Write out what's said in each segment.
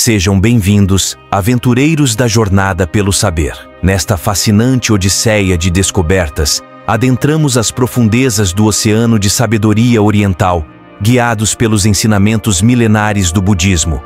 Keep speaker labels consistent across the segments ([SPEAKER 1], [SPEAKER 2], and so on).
[SPEAKER 1] Sejam bem-vindos, aventureiros da jornada pelo saber. Nesta fascinante odisseia de descobertas, adentramos as profundezas do oceano de sabedoria oriental, guiados pelos ensinamentos milenares do budismo.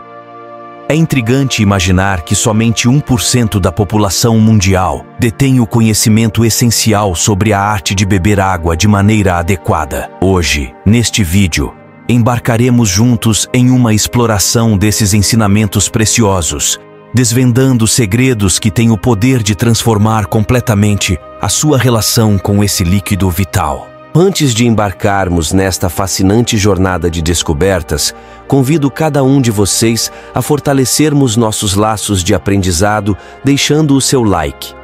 [SPEAKER 1] É intrigante imaginar que somente 1% da população mundial detém o conhecimento essencial sobre a arte de beber água de maneira adequada. Hoje, neste vídeo, embarcaremos juntos em uma exploração desses ensinamentos preciosos, desvendando segredos que têm o poder de transformar completamente a sua relação com esse líquido vital. Antes de embarcarmos nesta fascinante jornada de descobertas, convido cada um de vocês a fortalecermos nossos laços de aprendizado deixando o seu like.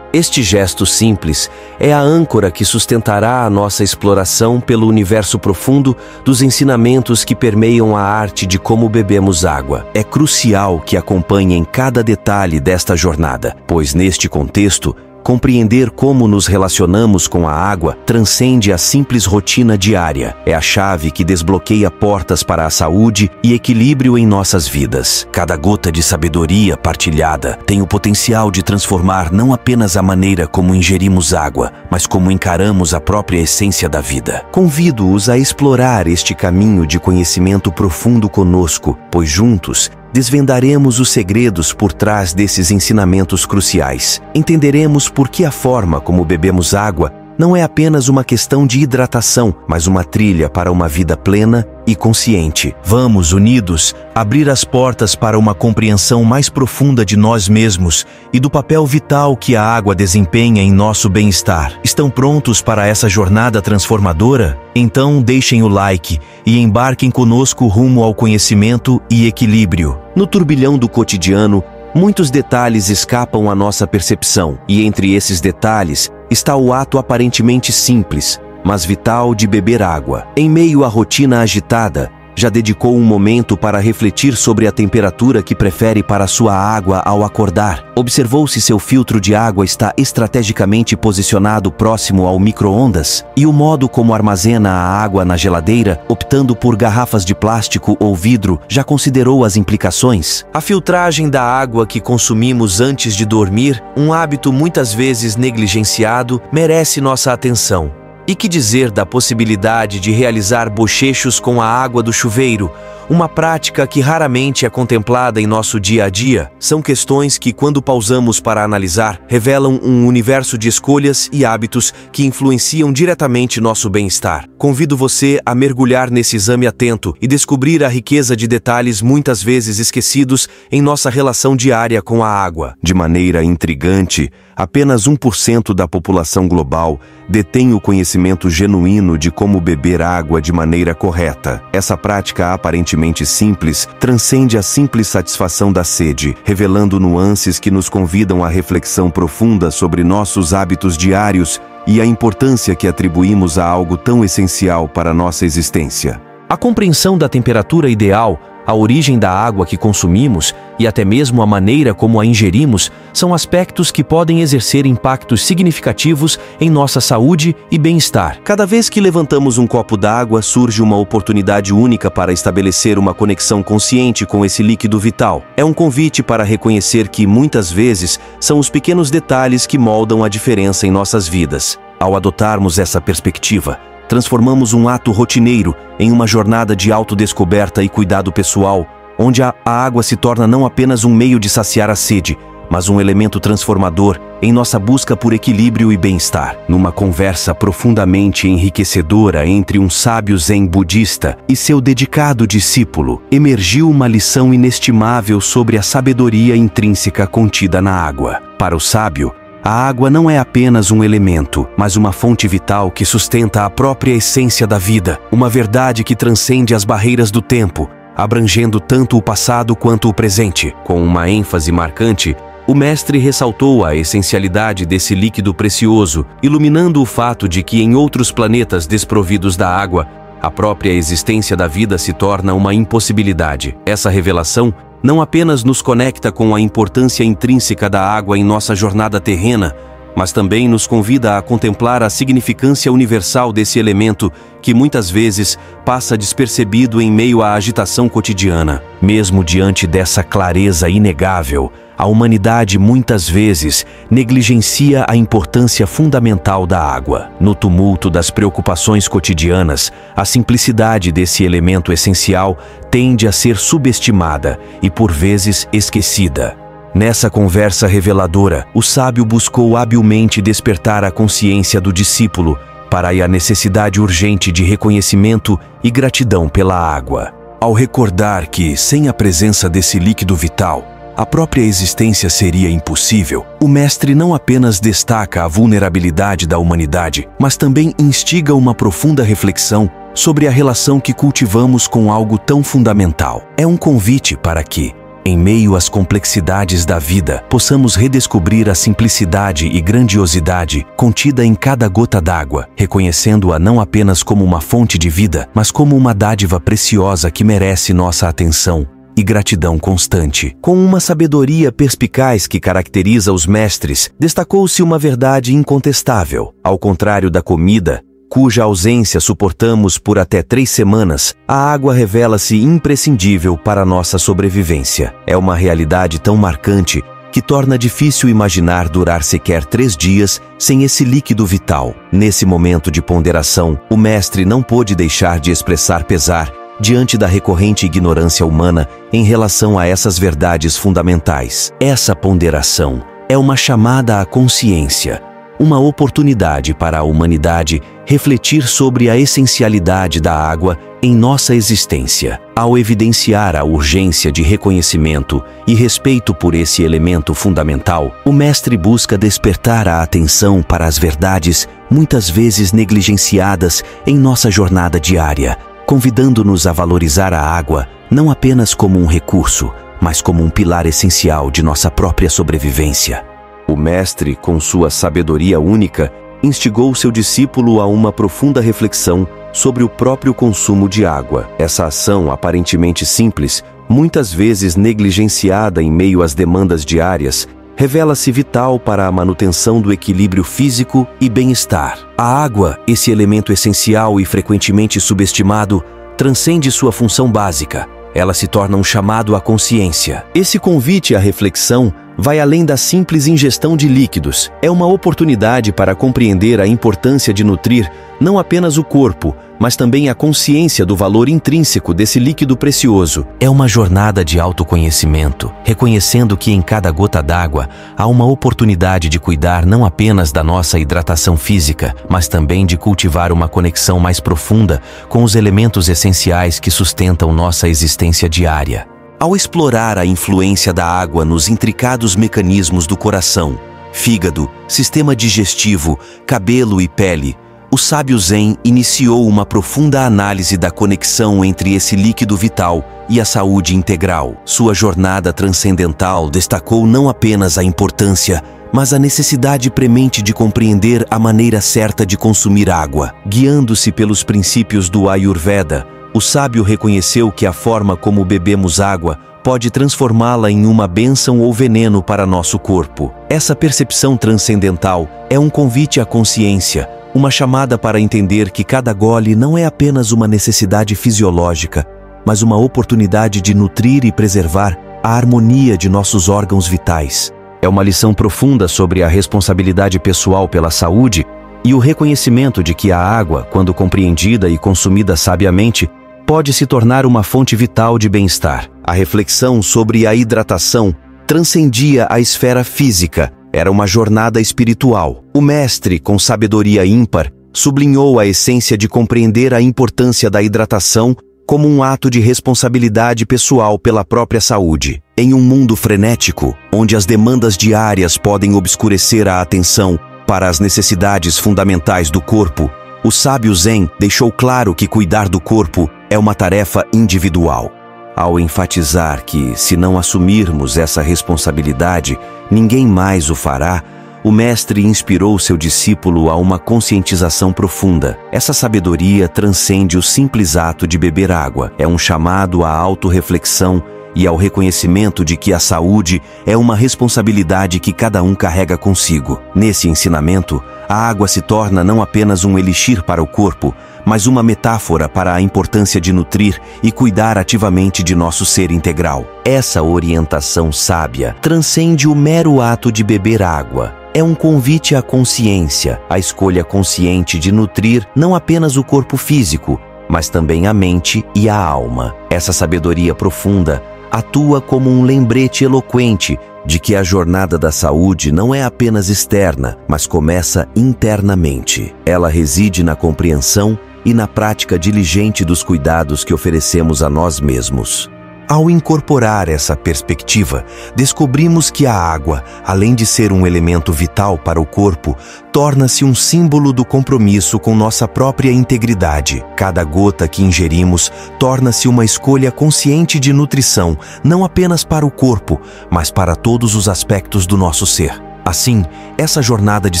[SPEAKER 1] Este gesto simples é a âncora que sustentará a nossa exploração pelo universo profundo dos ensinamentos que permeiam a arte de como bebemos água. É crucial que acompanhem cada detalhe desta jornada, pois neste contexto, compreender como nos relacionamos com a água transcende a simples rotina diária. É a chave que desbloqueia portas para a saúde e equilíbrio em nossas vidas. Cada gota de sabedoria partilhada tem o potencial de transformar não apenas a maneira como ingerimos água, mas como encaramos a própria essência da vida. Convido-os a explorar este caminho de conhecimento profundo conosco, pois juntos desvendaremos os segredos por trás desses ensinamentos cruciais. Entenderemos por que a forma como bebemos água não é apenas uma questão de hidratação, mas uma trilha para uma vida plena e consciente. Vamos, unidos, abrir as portas para uma compreensão mais profunda de nós mesmos e do papel vital que a água desempenha em nosso bem-estar. Estão prontos para essa jornada transformadora? Então deixem o like e embarquem conosco rumo ao conhecimento e equilíbrio. No turbilhão do cotidiano, muitos detalhes escapam à nossa percepção, e entre esses detalhes está o ato aparentemente simples, mas vital de beber água. Em meio à rotina agitada, já dedicou um momento para refletir sobre a temperatura que prefere para sua água ao acordar? Observou se seu filtro de água está estrategicamente posicionado próximo ao micro-ondas? E o modo como armazena a água na geladeira, optando por garrafas de plástico ou vidro, já considerou as implicações? A filtragem da água que consumimos antes de dormir, um hábito muitas vezes negligenciado, merece nossa atenção. E que dizer da possibilidade de realizar bochechos com a água do chuveiro, uma prática que raramente é contemplada em nosso dia a dia? São questões que, quando pausamos para analisar, revelam um universo de escolhas e hábitos que influenciam diretamente nosso bem-estar. Convido você a mergulhar nesse exame atento e descobrir a riqueza de detalhes muitas vezes esquecidos em nossa relação diária com a água. De maneira intrigante, apenas 1% da população global detém o conhecimento genuíno de como beber água de maneira correta. Essa prática aparentemente simples transcende a simples satisfação da sede, revelando nuances que nos convidam à reflexão profunda sobre nossos hábitos diários e a importância que atribuímos a algo tão essencial para nossa existência. A compreensão da temperatura ideal, a origem da água que consumimos e até mesmo a maneira como a ingerimos são aspectos que podem exercer impactos significativos em nossa saúde e bem-estar. Cada vez que levantamos um copo d'água, surge uma oportunidade única para estabelecer uma conexão consciente com esse líquido vital. É um convite para reconhecer que, muitas vezes, são os pequenos detalhes que moldam a diferença em nossas vidas. Ao adotarmos essa perspectiva, transformamos um ato rotineiro em uma jornada de autodescoberta e cuidado pessoal, onde a água se torna não apenas um meio de saciar a sede, mas um elemento transformador em nossa busca por equilíbrio e bem-estar. Numa conversa profundamente enriquecedora entre um sábio zen budista e seu dedicado discípulo, emergiu uma lição inestimável sobre a sabedoria intrínseca contida na água. Para o sábio, a água não é apenas um elemento, mas uma fonte vital que sustenta a própria essência da vida, uma verdade que transcende as barreiras do tempo, abrangendo tanto o passado quanto o presente. Com uma ênfase marcante, o mestre ressaltou a essencialidade desse líquido precioso, iluminando o fato de que em outros planetas desprovidos da água, a própria existência da vida se torna uma impossibilidade. Essa revelação não apenas nos conecta com a importância intrínseca da água em nossa jornada terrena, mas também nos convida a contemplar a significância universal desse elemento que muitas vezes passa despercebido em meio à agitação cotidiana. Mesmo diante dessa clareza inegável, a humanidade muitas vezes negligencia a importância fundamental da água. No tumulto das preocupações cotidianas, a simplicidade desse elemento essencial tende a ser subestimada e, por vezes, esquecida. Nessa conversa reveladora, o sábio buscou habilmente despertar a consciência do discípulo para a necessidade urgente de reconhecimento e gratidão pela água. Ao recordar que, sem a presença desse líquido vital, a própria existência seria impossível, o mestre não apenas destaca a vulnerabilidade da humanidade, mas também instiga uma profunda reflexão sobre a relação que cultivamos com algo tão fundamental. É um convite para que, em meio às complexidades da vida, possamos redescobrir a simplicidade e grandiosidade contida em cada gota d'água, reconhecendo-a não apenas como uma fonte de vida, mas como uma dádiva preciosa que merece nossa atenção e gratidão constante. Com uma sabedoria perspicaz que caracteriza os mestres, destacou-se uma verdade incontestável. Ao contrário da comida, cuja ausência suportamos por até 3 semanas, a água revela-se imprescindível para nossa sobrevivência. É uma realidade tão marcante que torna difícil imaginar durar sequer 3 dias sem esse líquido vital. Nesse momento de ponderação, o mestre não pôde deixar de expressar pesar diante da recorrente ignorância humana em relação a essas verdades fundamentais. Essa ponderação é uma chamada à consciência, uma oportunidade para a humanidade refletir sobre a essencialidade da água em nossa existência. Ao evidenciar a urgência de reconhecimento e respeito por esse elemento fundamental, o mestre busca despertar a atenção para as verdades muitas vezes negligenciadas em nossa jornada diária, convidando-nos a valorizar a água não apenas como um recurso, mas como um pilar essencial de nossa própria sobrevivência. O mestre, com sua sabedoria única, instigou seu discípulo a uma profunda reflexão sobre o próprio consumo de água. Essa ação aparentemente simples, muitas vezes negligenciada em meio às demandas diárias, revela-se vital para a manutenção do equilíbrio físico e bem-estar. A água, esse elemento essencial e frequentemente subestimado, transcende sua função básica. Ela se torna um chamado à consciência. Esse convite à reflexão vai além da simples ingestão de líquidos. É uma oportunidade para compreender a importância de nutrir não apenas o corpo, mas também a consciência do valor intrínseco desse líquido precioso. É uma jornada de autoconhecimento, reconhecendo que em cada gota d'água há uma oportunidade de cuidar não apenas da nossa hidratação física, mas também de cultivar uma conexão mais profunda com os elementos essenciais que sustentam nossa existência diária. Ao explorar a influência da água nos intricados mecanismos do coração, fígado, sistema digestivo, cabelo e pele, o sábio Zen iniciou uma profunda análise da conexão entre esse líquido vital e a saúde integral. Sua jornada transcendental destacou não apenas a importância, mas a necessidade premente de compreender a maneira certa de consumir água. Guiando-se pelos princípios do Ayurveda, o sábio reconheceu que a forma como bebemos água pode transformá-la em uma bênção ou veneno para nosso corpo. Essa percepção transcendental é um convite à consciência, uma chamada para entender que cada gole não é apenas uma necessidade fisiológica, mas uma oportunidade de nutrir e preservar a harmonia de nossos órgãos vitais. É uma lição profunda sobre a responsabilidade pessoal pela saúde e o reconhecimento de que a água, quando compreendida e consumida sabiamente, pode se tornar uma fonte vital de bem-estar. A reflexão sobre a hidratação transcendia a esfera física. Era uma jornada espiritual. O mestre, com sabedoria ímpar, sublinhou a essência de compreender a importância da hidratação como um ato de responsabilidade pessoal pela própria saúde. Em um mundo frenético, onde as demandas diárias podem obscurecer a atenção para as necessidades fundamentais do corpo, o sábio Zen deixou claro que cuidar do corpo é uma tarefa individual. Ao enfatizar que, se não assumirmos essa responsabilidade, ninguém mais o fará, o mestre inspirou seu discípulo a uma conscientização profunda. Essa sabedoria transcende o simples ato de beber água. É um chamado à autorreflexão e ao reconhecimento de que a saúde é uma responsabilidade que cada um carrega consigo. Nesse ensinamento, a água se torna não apenas um elixir para o corpo, mas uma metáfora para a importância de nutrir e cuidar ativamente de nosso ser integral. Essa orientação sábia transcende o mero ato de beber água. É um convite à consciência, à escolha consciente de nutrir não apenas o corpo físico, mas também a mente e a alma. Essa sabedoria profunda atua como um lembrete eloquente de que a jornada da saúde não é apenas externa, mas começa internamente. Ela reside na compreensão e na prática diligente dos cuidados que oferecemos a nós mesmos. Ao incorporar essa perspectiva, descobrimos que a água, além de ser um elemento vital para o corpo, torna-se um símbolo do compromisso com nossa própria integridade. Cada gota que ingerimos torna-se uma escolha consciente de nutrição, não apenas para o corpo, mas para todos os aspectos do nosso ser. Assim, essa jornada de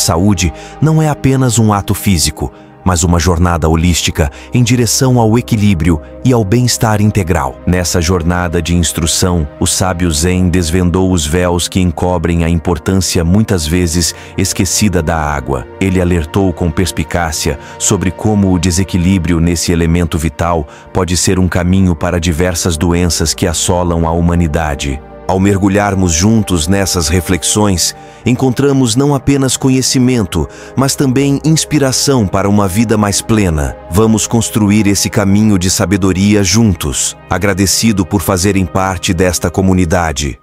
[SPEAKER 1] saúde não é apenas um ato físico, mas uma jornada holística em direção ao equilíbrio e ao bem-estar integral. Nessa jornada de instrução, o sábio Zen desvendou os véus que encobrem a importância muitas vezes esquecida da água. Ele alertou com perspicácia sobre como o desequilíbrio nesse elemento vital pode ser um caminho para diversas doenças que assolam a humanidade. Ao mergulharmos juntos nessas reflexões, encontramos não apenas conhecimento, mas também inspiração para uma vida mais plena. Vamos construir esse caminho de sabedoria juntos. Agradecido por fazerem parte desta comunidade.